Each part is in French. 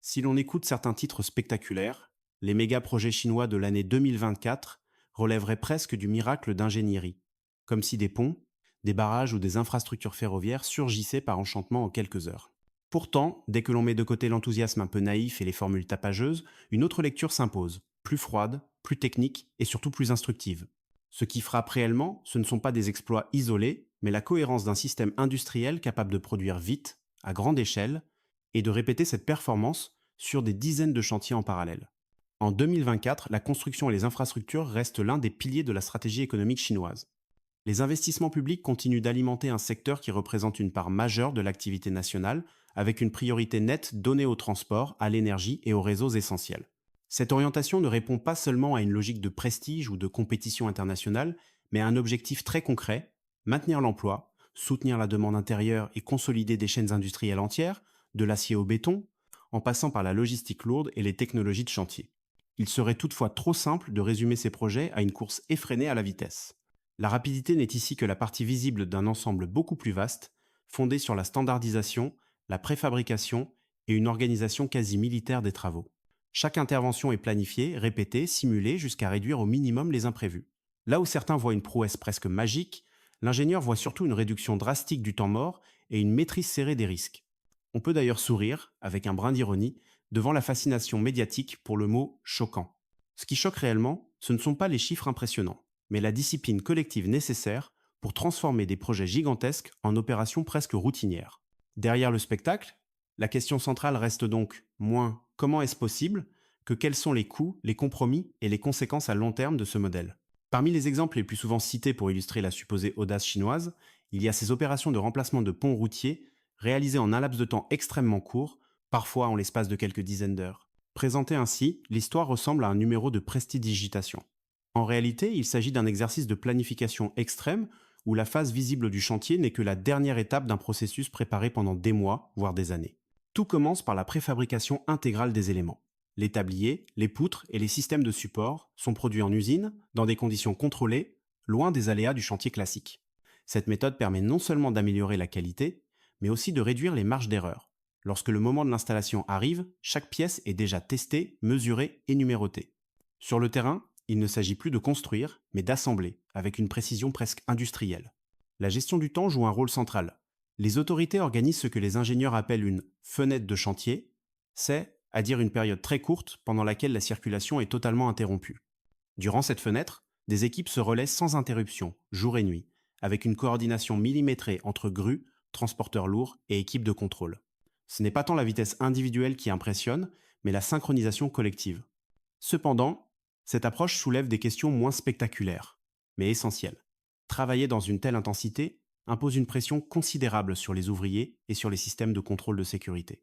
Si l'on écoute certains titres spectaculaires, les méga-projets chinois de l'année 2024 relèveraient presque du miracle d'ingénierie, comme si des ponts, des barrages ou des infrastructures ferroviaires surgissaient par enchantement en quelques heures. Pourtant, dès que l'on met de côté l'enthousiasme un peu naïf et les formules tapageuses, une autre lecture s'impose, plus froide, plus technique et surtout plus instructive. Ce qui frappe réellement, ce ne sont pas des exploits isolés, mais la cohérence d'un système industriel capable de produire vite, à grande échelle, et de répéter cette performance sur des dizaines de chantiers en parallèle. En 2024, la construction et les infrastructures restent l'un des piliers de la stratégie économique chinoise. Les investissements publics continuent d'alimenter un secteur qui représente une part majeure de l'activité nationale, avec une priorité nette donnée au transport, à l'énergie et aux réseaux essentiels. Cette orientation ne répond pas seulement à une logique de prestige ou de compétition internationale, mais à un objectif très concret: maintenir l'emploi, soutenir la demande intérieure et consolider des chaînes industrielles entières, de l'acier au béton, en passant par la logistique lourde et les technologies de chantier. Il serait toutefois trop simple de résumer ces projets à une course effrénée à la vitesse. La rapidité n'est ici que la partie visible d'un ensemble beaucoup plus vaste, fondé sur la standardisation, la préfabrication et une organisation quasi militaire des travaux. Chaque intervention est planifiée, répétée, simulée jusqu'à réduire au minimum les imprévus. Là où certains voient une prouesse presque magique, l'ingénieur voit surtout une réduction drastique du temps mort et une maîtrise serrée des risques. On peut d'ailleurs sourire, avec un brin d'ironie, devant la fascination médiatique pour le mot choquant. Ce qui choque réellement, ce ne sont pas les chiffres impressionnants, mais la discipline collective nécessaire pour transformer des projets gigantesques en opérations presque routinières. Derrière le spectacle, la question centrale reste donc moins comment est-ce possible que quels sont les coûts, les compromis et les conséquences à long terme de ce modèle. Parmi les exemples les plus souvent cités pour illustrer la supposée audace chinoise, il y a ces opérations de remplacement de ponts routiers réalisées en un laps de temps extrêmement court, parfois en l'espace de quelques dizaines d'heures. Présentée ainsi, l'histoire ressemble à un numéro de prestidigitation. En réalité, il s'agit d'un exercice de planification extrême où la phase visible du chantier n'est que la dernière étape d'un processus préparé pendant des mois, voire des années. Tout commence par la préfabrication intégrale des éléments. Les tabliers, les poutres et les systèmes de support sont produits en usine, dans des conditions contrôlées, loin des aléas du chantier classique. Cette méthode permet non seulement d'améliorer la qualité, mais aussi de réduire les marges d'erreur. Lorsque le moment de l'installation arrive, chaque pièce est déjà testée, mesurée et numérotée. Sur le terrain, il ne s'agit plus de construire, mais d'assembler, avec une précision presque industrielle. La gestion du temps joue un rôle central. Les autorités organisent ce que les ingénieurs appellent une fenêtre de chantier, c'est, à dire une période très courte pendant laquelle la circulation est totalement interrompue. Durant cette fenêtre, des équipes se relaient sans interruption, jour et nuit, avec une coordination millimétrée entre grues, transporteurs lourds et équipes de contrôle. Ce n'est pas tant la vitesse individuelle qui impressionne, mais la synchronisation collective. Cependant, cette approche soulève des questions moins spectaculaires, mais essentielles. Travailler dans une telle intensité impose une pression considérable sur les ouvriers et sur les systèmes de contrôle de sécurité.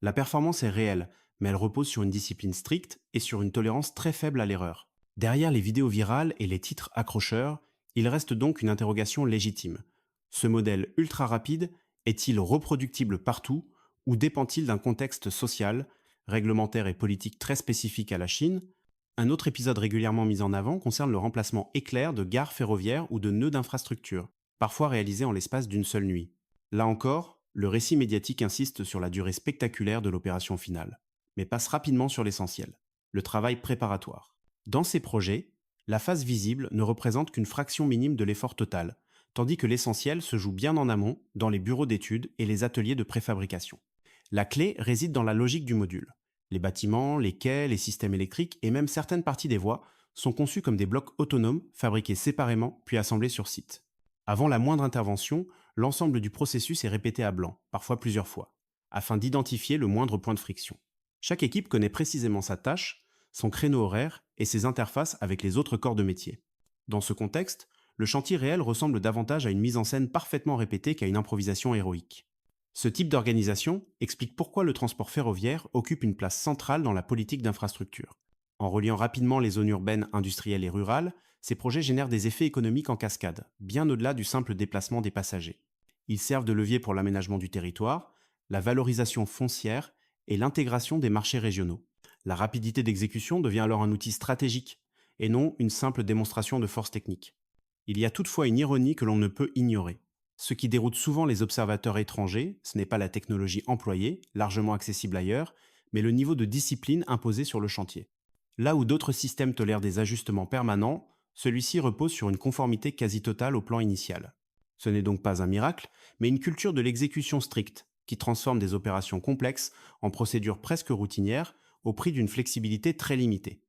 La performance est réelle, mais elle repose sur une discipline stricte et sur une tolérance très faible à l'erreur. Derrière les vidéos virales et les titres accrocheurs, il reste donc une interrogation légitime. Ce modèle ultra rapide est-il reproductible partout ou dépend-il d'un contexte social, réglementaire et politique très spécifique à la Chine? Un autre épisode régulièrement mis en avant concerne le remplacement éclair de gares ferroviaires ou de nœuds d'infrastructure, parfois réalisés en l'espace d'une seule nuit. Là encore, le récit médiatique insiste sur la durée spectaculaire de l'opération finale, mais passe rapidement sur l'essentiel, le travail préparatoire. Dans ces projets, la phase visible ne représente qu'une fraction minime de l'effort total, tandis que l'essentiel se joue bien en amont, dans les bureaux d'études et les ateliers de préfabrication. La clé réside dans la logique du module. Les bâtiments, les quais, les systèmes électriques et même certaines parties des voies sont conçus comme des blocs autonomes fabriqués séparément puis assemblés sur site. Avant la moindre intervention, l'ensemble du processus est répété à blanc, parfois plusieurs fois, afin d'identifier le moindre point de friction. Chaque équipe connaît précisément sa tâche, son créneau horaire et ses interfaces avec les autres corps de métier. Dans ce contexte, le chantier réel ressemble davantage à une mise en scène parfaitement répétée qu'à une improvisation héroïque. Ce type d'organisation explique pourquoi le transport ferroviaire occupe une place centrale dans la politique d'infrastructure. En reliant rapidement les zones urbaines, industrielles et rurales, ces projets génèrent des effets économiques en cascade, bien au-delà du simple déplacement des passagers. Ils servent de levier pour l'aménagement du territoire, la valorisation foncière et l'intégration des marchés régionaux. La rapidité d'exécution devient alors un outil stratégique, et non une simple démonstration de force technique. Il y a toutefois une ironie que l'on ne peut ignorer. Ce qui déroute souvent les observateurs étrangers, ce n'est pas la technologie employée, largement accessible ailleurs, mais le niveau de discipline imposé sur le chantier. Là où d'autres systèmes tolèrent des ajustements permanents, celui-ci repose sur une conformité quasi totale au plan initial. Ce n'est donc pas un miracle, mais une culture de l'exécution stricte, qui transforme des opérations complexes en procédures presque routinières au prix d'une flexibilité très limitée.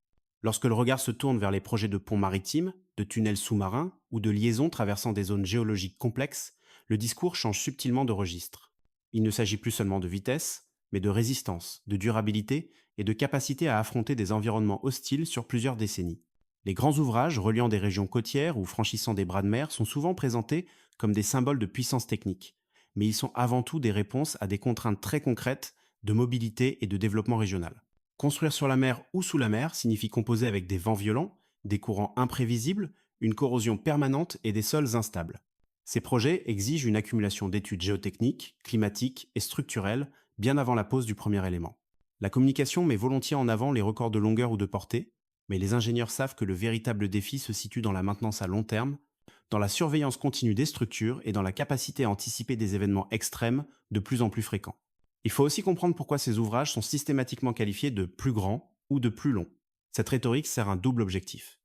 Lorsque le regard se tourne vers les projets de ponts maritimes, de tunnels sous-marins ou de liaisons traversant des zones géologiques complexes, le discours change subtilement de registre. Il ne s'agit plus seulement de vitesse, mais de résistance, de durabilité et de capacité à affronter des environnements hostiles sur plusieurs décennies. Les grands ouvrages reliant des régions côtières ou franchissant des bras de mer sont souvent présentés comme des symboles de puissance technique, mais ils sont avant tout des réponses à des contraintes très concrètes de mobilité et de développement régional. Construire sur la mer ou sous la mer signifie composer avec des vents violents, des courants imprévisibles, une corrosion permanente et des sols instables. Ces projets exigent une accumulation d'études géotechniques, climatiques et structurelles bien avant la pose du premier élément. La communication met volontiers en avant les records de longueur ou de portée, mais les ingénieurs savent que le véritable défi se situe dans la maintenance à long terme, dans la surveillance continue des structures et dans la capacité à anticiper des événements extrêmes de plus en plus fréquents. Il faut aussi comprendre pourquoi ces ouvrages sont systématiquement qualifiés de plus grands ou de plus longs. Cette rhétorique sert un double objectif.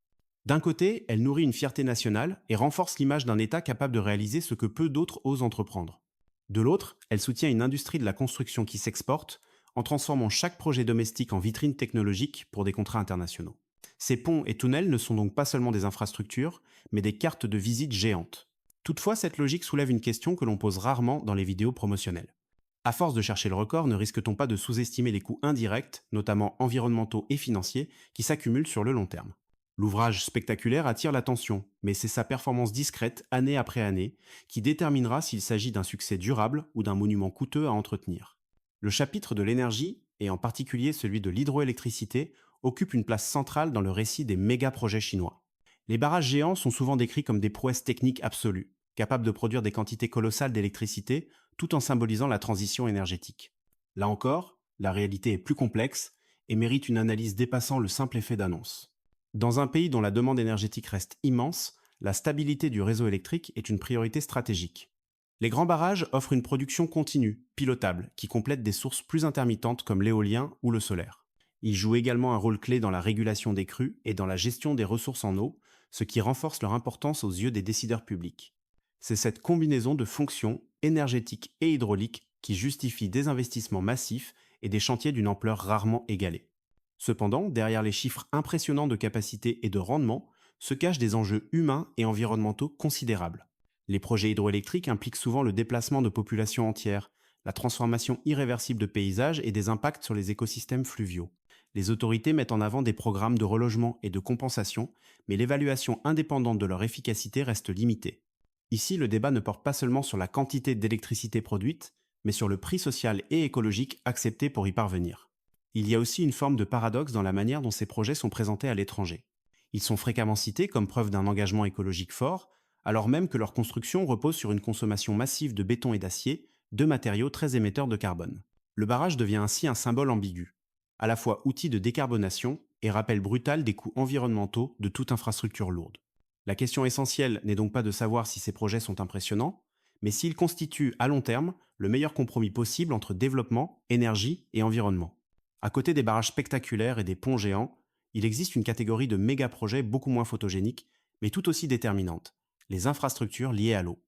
D'un côté, elle nourrit une fierté nationale et renforce l'image d'un État capable de réaliser ce que peu d'autres osent entreprendre. De l'autre, elle soutient une industrie de la construction qui s'exporte en transformant chaque projet domestique en vitrine technologique pour des contrats internationaux. Ces ponts et tunnels ne sont donc pas seulement des infrastructures, mais des cartes de visite géantes. Toutefois, cette logique soulève une question que l'on pose rarement dans les vidéos promotionnelles. À force de chercher le record, ne risque-t-on pas de sous-estimer les coûts indirects, notamment environnementaux et financiers, qui s'accumulent sur le long terme? L'ouvrage spectaculaire attire l'attention, mais c'est sa performance discrète, année après année, qui déterminera s'il s'agit d'un succès durable ou d'un monument coûteux à entretenir. Le chapitre de l'énergie, et en particulier celui de l'hydroélectricité, occupe une place centrale dans le récit des méga-projets chinois. Les barrages géants sont souvent décrits comme des prouesses techniques absolues, capables de produire des quantités colossales d'électricité, tout en symbolisant la transition énergétique. Là encore, la réalité est plus complexe et mérite une analyse dépassant le simple effet d'annonce. Dans un pays dont la demande énergétique reste immense, la stabilité du réseau électrique est une priorité stratégique. Les grands barrages offrent une production continue, pilotable, qui complète des sources plus intermittentes comme l'éolien ou le solaire. Ils jouent également un rôle clé dans la régulation des crues et dans la gestion des ressources en eau, ce qui renforce leur importance aux yeux des décideurs publics. C'est cette combinaison de fonctions énergétiques et hydrauliques qui justifie des investissements massifs et des chantiers d'une ampleur rarement égalée. Cependant, derrière les chiffres impressionnants de capacité et de rendement, se cachent des enjeux humains et environnementaux considérables. Les projets hydroélectriques impliquent souvent le déplacement de populations entières, la transformation irréversible de paysages et des impacts sur les écosystèmes fluviaux. Les autorités mettent en avant des programmes de relogement et de compensation, mais l'évaluation indépendante de leur efficacité reste limitée. Ici, le débat ne porte pas seulement sur la quantité d'électricité produite, mais sur le prix social et écologique accepté pour y parvenir. Il y a aussi une forme de paradoxe dans la manière dont ces projets sont présentés à l'étranger. Ils sont fréquemment cités comme preuve d'un engagement écologique fort, alors même que leur construction repose sur une consommation massive de béton et d'acier, deux matériaux très émetteurs de carbone. Le barrage devient ainsi un symbole ambigu, à la fois outil de décarbonation et rappel brutal des coûts environnementaux de toute infrastructure lourde. La question essentielle n'est donc pas de savoir si ces projets sont impressionnants, mais s'ils constituent à long terme le meilleur compromis possible entre développement, énergie et environnement. À côté des barrages spectaculaires et des ponts géants, il existe une catégorie de méga-projets beaucoup moins photogéniques, mais tout aussi déterminante, les infrastructures liées à l'eau.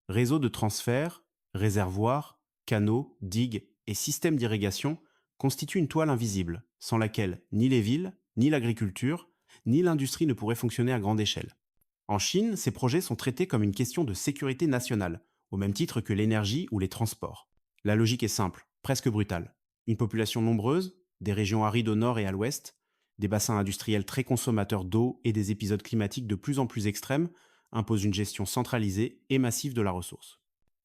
Réseaux de transfert, réservoirs, canaux, digues et systèmes d'irrigation constituent une toile invisible, sans laquelle ni les villes, ni l'agriculture, ni l'industrie ne pourraient fonctionner à grande échelle. En Chine, ces projets sont traités comme une question de sécurité nationale, au même titre que l'énergie ou les transports. La logique est simple, presque brutale. Une population nombreuse, des régions arides au nord et à l'ouest, des bassins industriels très consommateurs d'eau et des épisodes climatiques de plus en plus extrêmes imposent une gestion centralisée et massive de la ressource.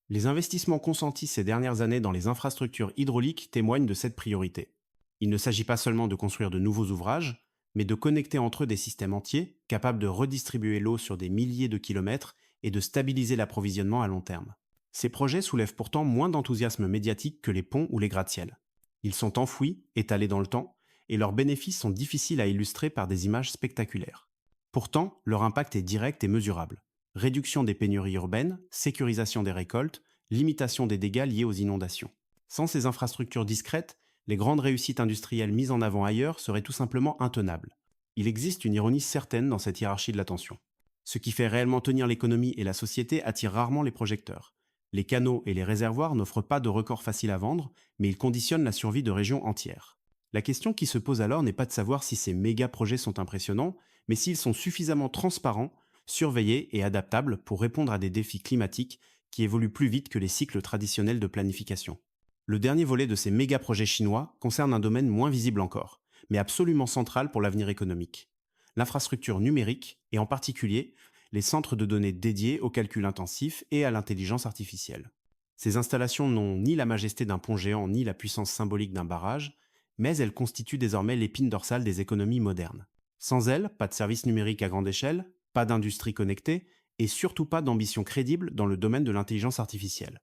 Les investissements consentis ces dernières années dans les infrastructures hydrauliques témoignent de cette priorité. Il ne s'agit pas seulement de construire de nouveaux ouvrages, mais de connecter entre eux des systèmes entiers capables de redistribuer l'eau sur des milliers de kilomètres et de stabiliser l'approvisionnement à long terme. Ces projets soulèvent pourtant moins d'enthousiasme médiatique que les ponts ou les gratte-ciels. Ils sont enfouis, étalés dans le temps, et leurs bénéfices sont difficiles à illustrer par des images spectaculaires. Pourtant, leur impact est direct et mesurable. Réduction des pénuries urbaines, sécurisation des récoltes, limitation des dégâts liés aux inondations. Sans ces infrastructures discrètes, les grandes réussites industrielles mises en avant ailleurs seraient tout simplement intenables. Il existe une ironie certaine dans cette hiérarchie de l'attention. Ce qui fait réellement tenir l'économie et la société attire rarement les projecteurs. Les canaux et les réservoirs n'offrent pas de records faciles à vendre, mais ils conditionnent la survie de régions entières. La question qui se pose alors n'est pas de savoir si ces méga projets sont impressionnants, mais s'ils sont suffisamment transparents, surveillés et adaptables pour répondre à des défis climatiques qui évoluent plus vite que les cycles traditionnels de planification. Le dernier volet de ces méga projets chinois concerne un domaine moins visible encore, mais absolument central pour l'avenir économique. L'infrastructure numérique, et en particulier les centres de données dédiés au calcul intensif et à l'intelligence artificielle. Ces installations n'ont ni la majesté d'un pont géant ni la puissance symbolique d'un barrage, mais elles constituent désormais l'épine dorsale des économies modernes. Sans elles, pas de services numériques à grande échelle, pas d'industrie connectée, et surtout pas d'ambition crédible dans le domaine de l'intelligence artificielle.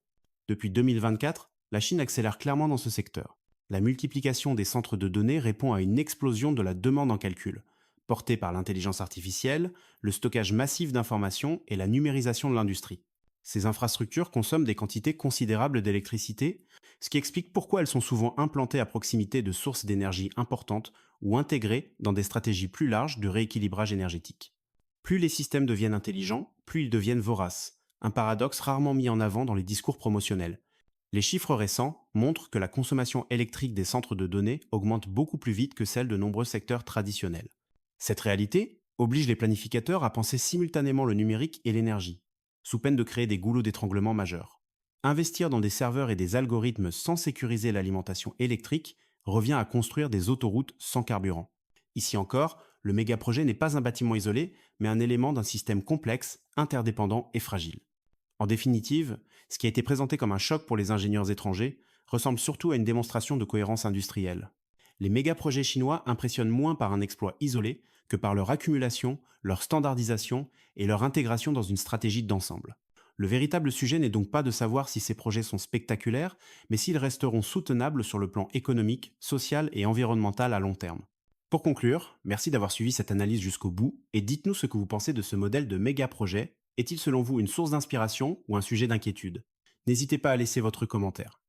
Depuis 2024, la Chine accélère clairement dans ce secteur. La multiplication des centres de données répond à une explosion de la demande en calcul, portée par l'intelligence artificielle, le stockage massif d'informations et la numérisation de l'industrie. Ces infrastructures consomment des quantités considérables d'électricité, ce qui explique pourquoi elles sont souvent implantées à proximité de sources d'énergie importantes ou intégrées dans des stratégies plus larges de rééquilibrage énergétique. Plus les systèmes deviennent intelligents, plus ils deviennent voraces, un paradoxe rarement mis en avant dans les discours promotionnels. Les chiffres récents montrent que la consommation électrique des centres de données augmente beaucoup plus vite que celle de nombreux secteurs traditionnels. Cette réalité oblige les planificateurs à penser simultanément le numérique et l'énergie, sous peine de créer des goulots d'étranglement majeurs. Investir dans des serveurs et des algorithmes sans sécuriser l'alimentation électrique revient à construire des autoroutes sans carburant. Ici encore, le méga-projet n'est pas un bâtiment isolé, mais un élément d'un système complexe, interdépendant et fragile. En définitive, ce qui a été présenté comme un choc pour les ingénieurs étrangers ressemble surtout à une démonstration de cohérence industrielle. Les méga-projets chinois impressionnent moins par un exploit isolé que par leur accumulation, leur standardisation et leur intégration dans une stratégie d'ensemble. Le véritable sujet n'est donc pas de savoir si ces projets sont spectaculaires, mais s'ils resteront soutenables sur le plan économique, social et environnemental à long terme. Pour conclure, merci d'avoir suivi cette analyse jusqu'au bout et dites-nous ce que vous pensez de ce modèle de méga-projet. Est-il selon vous une source d'inspiration ou un sujet d'inquiétude? N'hésitez pas à laisser votre commentaire.